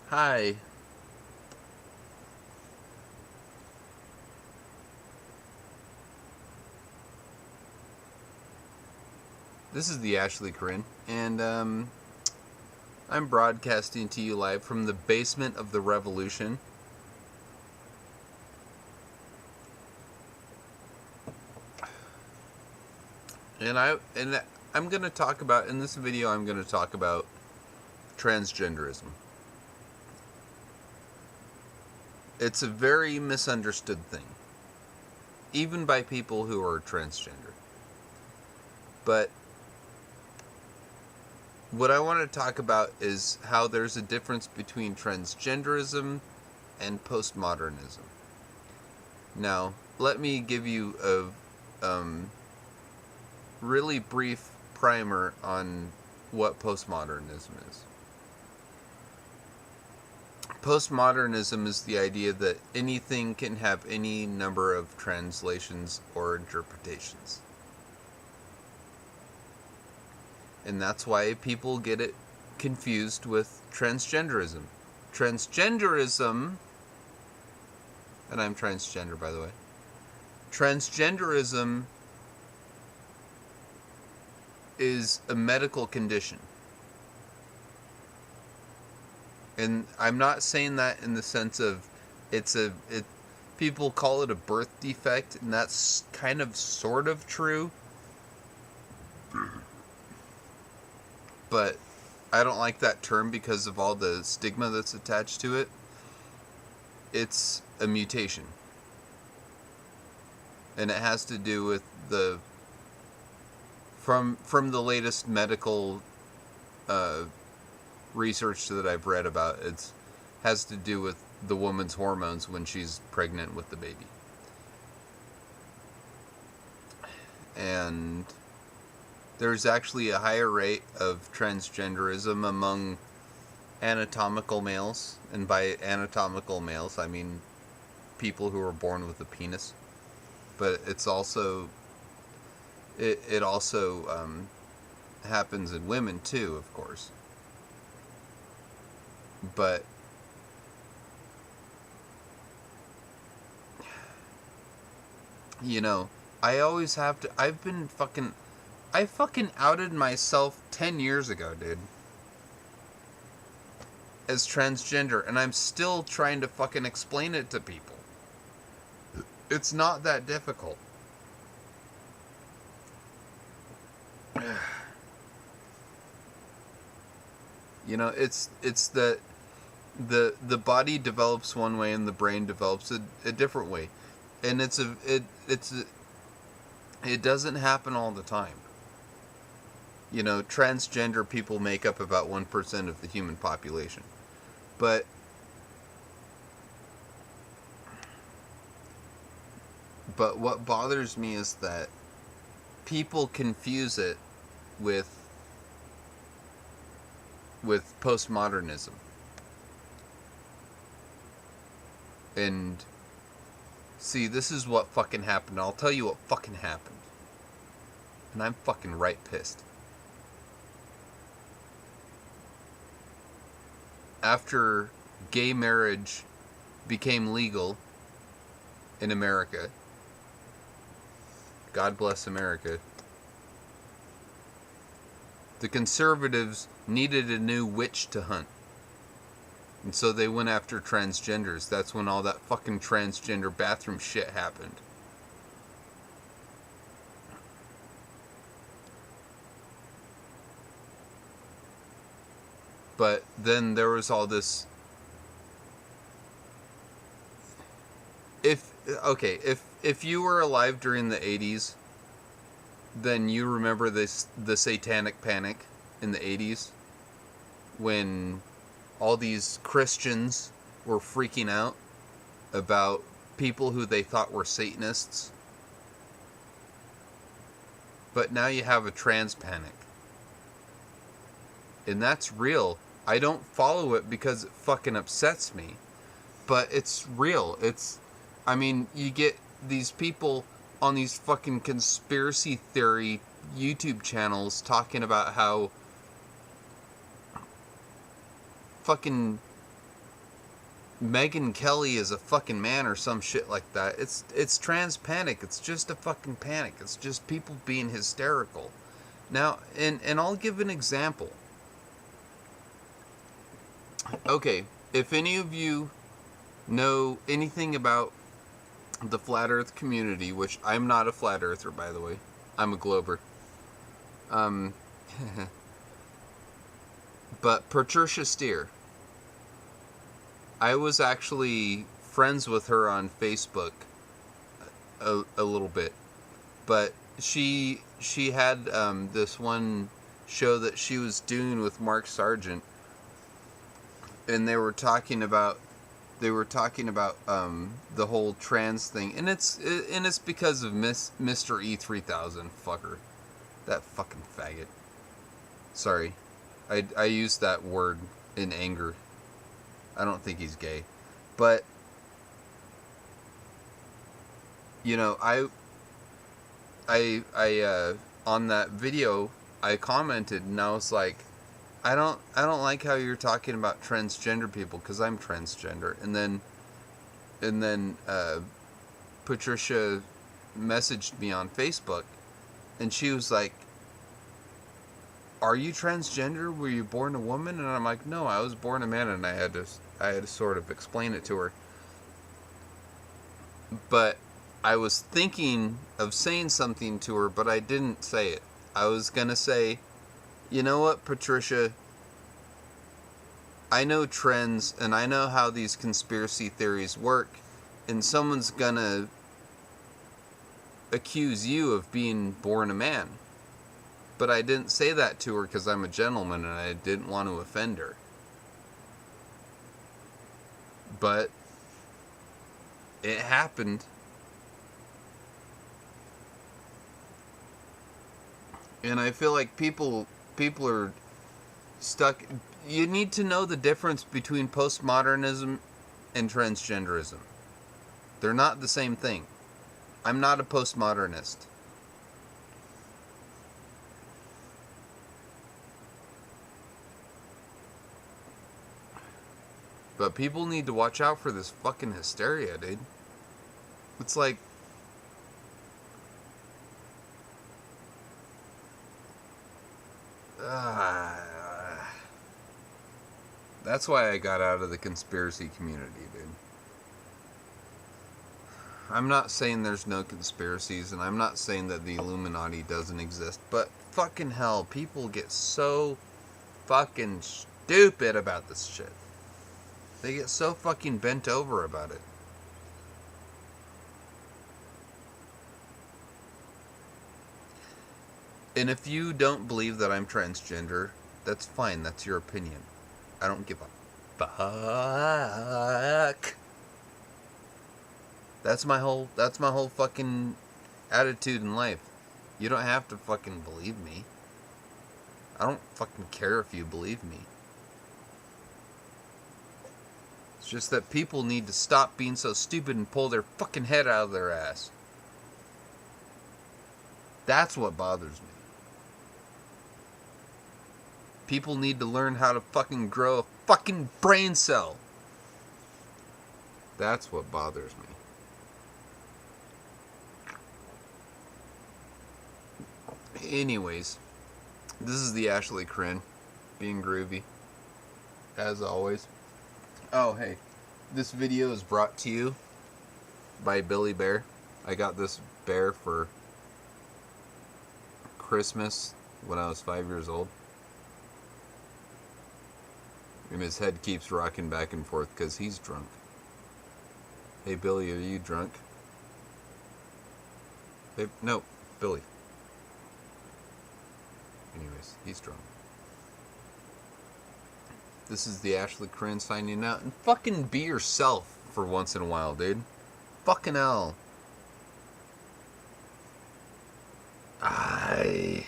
Hi. This is the Ashley Corinne, and I'm broadcasting to you live from the basement of the Revolution. And I'm going to talk about in this video. I'm going to talk about transgenderism. It's a very misunderstood thing, even by people who are transgender. But what I want to talk about is how there's a difference between transgenderism and postmodernism. Now, let me give you a really brief primer on what postmodernism is. Postmodernism is the idea that anything can have any number of translations or interpretations. And that's why people get it confused with transgenderism. Transgenderism, and I'm transgender, by the way. Transgenderism is a medical condition. And I'm not saying that in the sense of people call it a birth defect, and that's kind of sort of true. But I don't like that term because of all the stigma that's attached to it. It's a mutation. And it has to do with from the latest medical research that I've read about. It has to do with the woman's hormones when she's pregnant with the baby. And there's actually a higher rate of transgenderism among anatomical males. And by anatomical males, I mean people who are born with a penis. But it's also... It also happens in women, too, of course. But... you know, I always have to... I fucking outed myself 10 years ago, dude. As transgender, and I'm still trying to fucking explain it to people. It's not that difficult. You know, it's that the body develops one way and the brain develops a different way. And it doesn't happen all the time. You know, transgender people make up about 1% of the human population. But what bothers me is that people confuse it with postmodernism. And see, this is what fucking happened. I'll tell you what fucking happened. And I'm fucking right pissed. After gay marriage became legal in America, God bless America, the conservatives needed a new witch to hunt. And so they went after transgenders. That's when all that fucking transgender bathroom shit happened. But then there was all this... If you were alive during the 80s, then you remember the Satanic Panic in the 80s, when all these Christians were freaking out about people who they thought were Satanists. But now you have a trans panic. And that's real. I don't follow it because it fucking upsets me. But it's real. I mean, you get these people on these fucking conspiracy theory YouTube channels talking about how fucking Megyn Kelly is a fucking man or some shit like that. It's trans panic. It's just a fucking panic. It's just people being hysterical. Now, and I'll give an example. Okay, if any of you know anything about the flat earth community, which I'm not a flat earther, by the way. I'm a glober. But Patricia Steer, I was actually friends with her on Facebook a little bit, but she had this one show that she was doing with Mark Sargent, and they were talking about the whole trans thing, and it's because of Mr. E3000 fucker, that fucking faggot. Sorry, I used that word in anger. I don't think he's gay, but you know, I on that video I commented and I was like, I don't like how you're talking about transgender people because I'm transgender. And then Patricia messaged me on Facebook, and she was like, "Are you transgender? Were you born a woman?" And I'm like, "No, I was born a man." And I had to sort of explain it to her. But I was thinking of saying something to her, but I didn't say it. I was gonna say, you know what, Patricia? I know trends, and I know how these conspiracy theories work, and someone's gonna accuse you of being born a man. But I didn't say that to her because I'm a gentleman, and I didn't want to offend her. But it happened. And I feel like people are stuck. You need to know the difference between postmodernism and transgenderism. They're not the same thing. I'm not a postmodernist. But people need to watch out for this fucking hysteria, dude. It's like, that's why I got out of the conspiracy community, dude. I'm not saying there's no conspiracies, and I'm not saying that the Illuminati doesn't exist, but fucking hell, people get so fucking stupid about this shit. They get so fucking bent over about it. And if you don't believe that I'm transgender, that's fine. That's your opinion. I don't give a fuck. That's my whole fucking attitude in life. You don't have to fucking believe me. I don't fucking care if you believe me. It's just that people need to stop being so stupid and pull their fucking head out of their ass. That's what bothers me. People need to learn how to fucking grow a fucking brain cell. That's what bothers me. Anyways, this is the Ashley Crin, being groovy, as always. Oh, hey, this video is brought to you by Billy Bear. I got this bear for Christmas when I was 5 years old. And his head keeps rocking back and forth because he's drunk. Hey, Billy, are you drunk? Hey, no, Billy. Anyways, he's drunk. This is the Ashley Crin signing out. And fucking be yourself for once in a while, dude. Fucking hell. Aye.